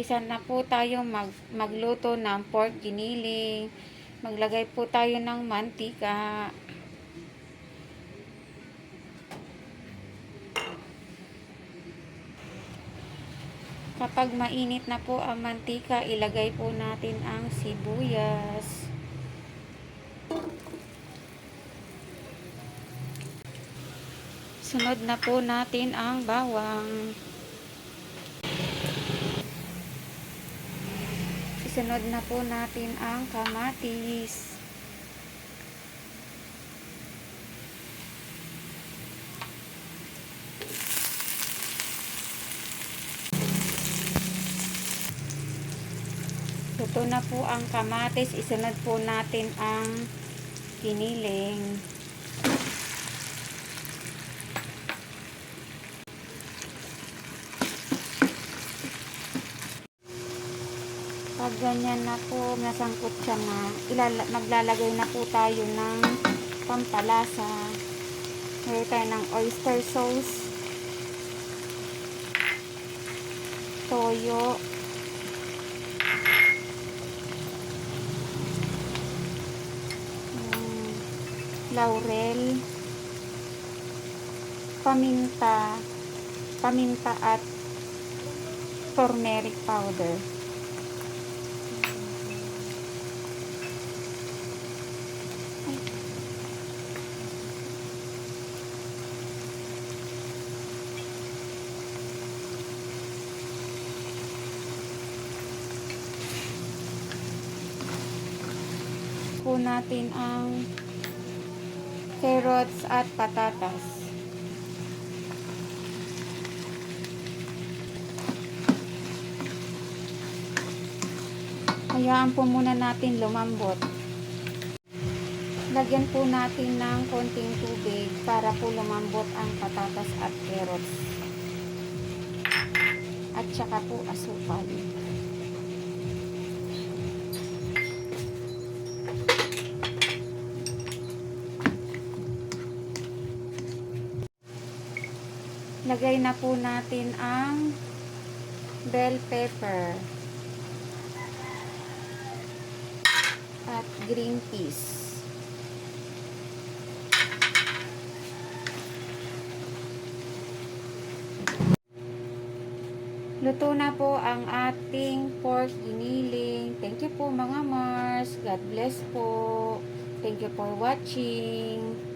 umpisa na po tayo magluto ng pork giniling. Maglagay po tayo ng mantika. Kapag mainit na po ang mantika, ilagay po natin ang sibuyas. Sunod na po natin ang bawang. Isunod na po natin ang kamatis. Luto na po ang kamatis. Isunod po natin ang giniling. Pag ganyan na po, nasangkot siya na, maglalagay na po tayo ng pampalasa. Lagay tayo ng oyster sauce, toyo, laurel, paminta at turmeric powder. Po natin ang carrots at patatas. Hayaan po muna natin lumambot. Lagyan po natin ng konting tubig para po lumambot ang patatas at carrots. At saka po asukal. Lagay na po natin ang bell pepper at green peas. Luto na po ang ating pork giniling. Thank you po mga Mars. God bless po. Thank you for watching.